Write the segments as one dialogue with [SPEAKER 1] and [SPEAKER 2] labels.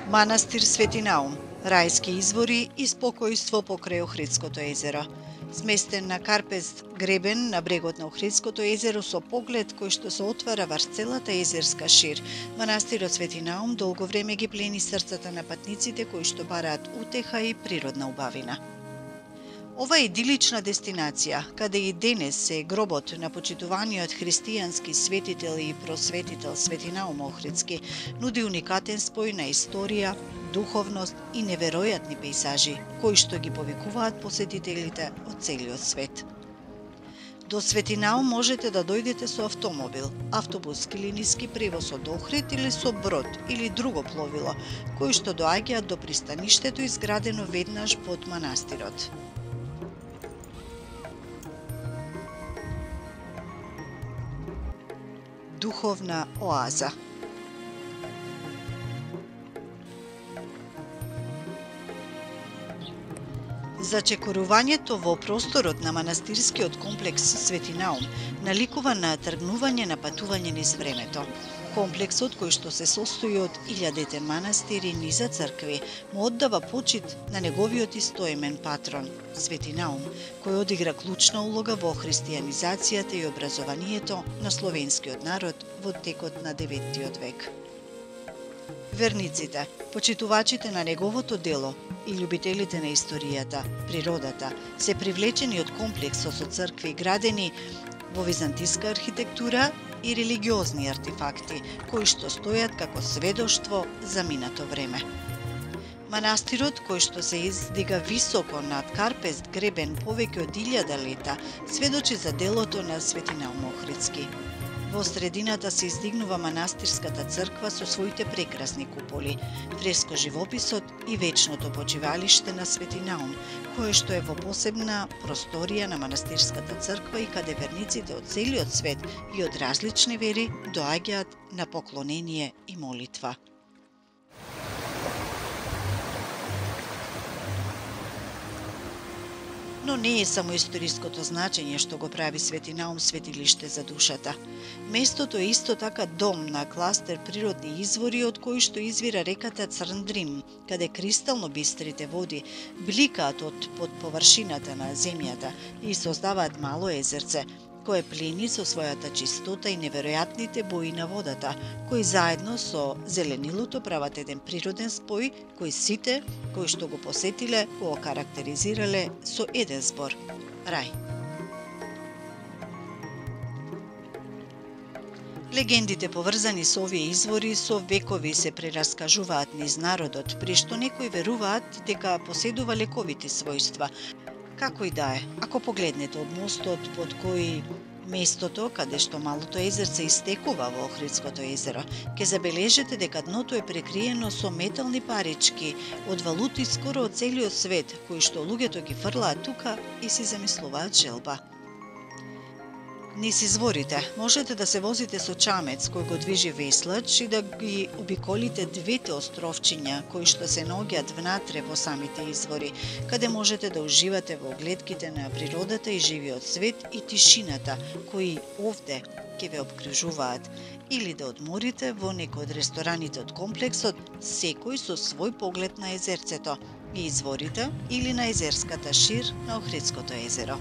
[SPEAKER 1] Манастир Свети Наум, рајски извори и спокојство покрај Охридското езеро. Сместен на Карпест гребен на брегот на Охридското езеро со поглед кој што се отвара врз целата езерска шир, манастирот Свети Наум долго време ги плени срцата на патниците кои што бараат утеха и природна убавина. Ова идилична дестинација, каде и денес е гробот на почитуваниот христијански светител и просветител Свети Наум Охридски, нуди уникатен спој на историја, духовност и неверојатни пејзажи, кои што ги повикуваат посетителите од целиот свет. До Свети Наум можете да дојдете со автомобил, автобуски или ниски превоз од Охрид или со брод или друго пловило, кои што доаѓаат до пристаништето изградено веднаш под манастирот. Духовна оаза. Зачекорувањето во просторот на манастирскиот комплекс Свети Наум наликува на тргнување на патување низ времето. Комплексот, кој што се состои од илјадите манастири низа цркви, му оддава почит на неговиот истоимен патрон, Свети Наум, кој одигра клучна улога во христијанизацијата и образованието на словенскиот народ во текот на 9 век. Верниците, почитувачите на неговото дело и љубителите на историјата, природата, се привлечени од комплексот со цркви градени во византиска архитектура и религиозни артефакти, кои што стојат како сведоштво за минато време. Манастирот, кој што се издига високо над Карпест гребен повеќе од 1000 лета, сведочи за делото на Свети Наум Охридски. Во средината се издигнува манастирската црква со своите прекрасни куполи, фреско живописот и вечното почивалиште на Свети Наум, кое што е во посебна просторија на манастирската црква и каде верниците од целиот свет и од различни вери доаѓаат на поклонение и молитва. Но не е само историското значење што го прави Свети Наум светилиште за душата. Местото е исто така дом на кластер природни извори од кои што извира реката Црндрим, каде кристално бистрите води бликаат од под површината на земјата и создаваат мало езерце, кое плени со својата чистота и неверојатните бои на водата, кои заедно со зеленилото прават еден природен спој кој сите кои што го посетиле го карактеризирале со еден збор – рај. Легендите поврзани со овие извори со векови се прераскажуваат низ народот, при што некои веруваат дека поседува лековити својства. Како и да е, ако погледнете од мостот под кој местото каде што малото езерце истекува во Охридското езеро, ќе забележите дека дното е прекриено со метални парички од валути скоро од целиот свет, кои што луѓето ги фрлаат тука и си замислуваат желба. Низ изворите можете да се возите со чамец кој го движи веслач и да ги обиколите двете островчиња кои што се наоѓаат внатре во самите извори, каде можете да уживате во гледките на природата и живиот свет и тишината кои овде ќе ве обкружуваат, или да одморите во некој од рестораните од комплексот, секој со свој поглед на езерцето и изворите или на езерската шир на Охридското езеро.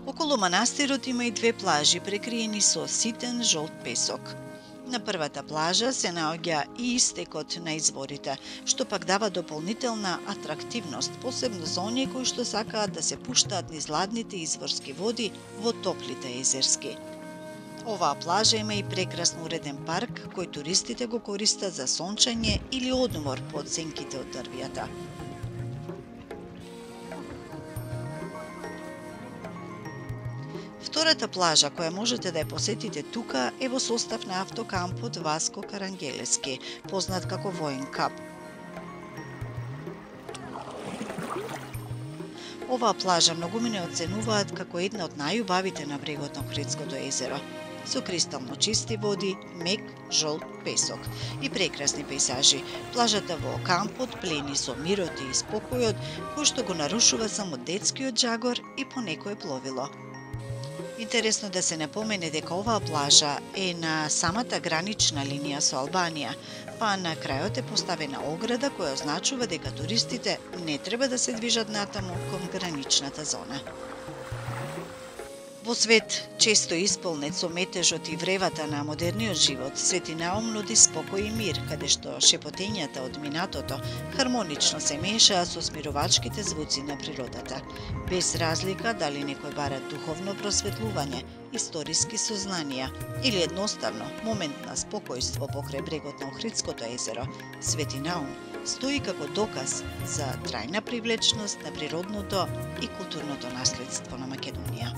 [SPEAKER 1] Околу манастирот има и две плажи прекриени со ситен жолт песок. На првата плажа се наоѓа и истекот на изворите, што пак дава дополнителна атрактивност, посебно за оние кои што сакаат да се пуштаат низ ладните изворски води во топлите езерски. Оваа плажа има и прекрасно уреден парк, кој туристите го користат за сончање или одмор под сенките од дрвјата. Втората плажа која можете да ја посетите тука е во состав на автокампот Васко Карангелески, познат како Воин Кап. Оваа плажа многумина оценуваат како една од најубавите на брегот на Охридското езеро, со кристално чисти води, мек, жолт песок и прекрасни пејзажи. Плажата во кампот плени со мирот и спокојот, кој што го нарушува само детскиот џагор и по некое пловило. Интересно да се напомене дека оваа плажа е на самата гранична линија со Албанија, па на крајот е поставена ограда која означува дека туристите не треба да се движат натаму кон граничната зона. Во свет често исполнет со метежот и вревата на модерниот живот, Свети Наум нуди спокој и мир, каде што шепотењата од минатото хармонично се мешаат со смирувачките звуци на природата, без разлика дали некој бара духовно просветлување, историски сознанија или едноставно момент на спокојство покрај брегот на Охридското езеро. Свети Наум стои како доказ за трајна привлечност на природното и културното наследство на Македонија.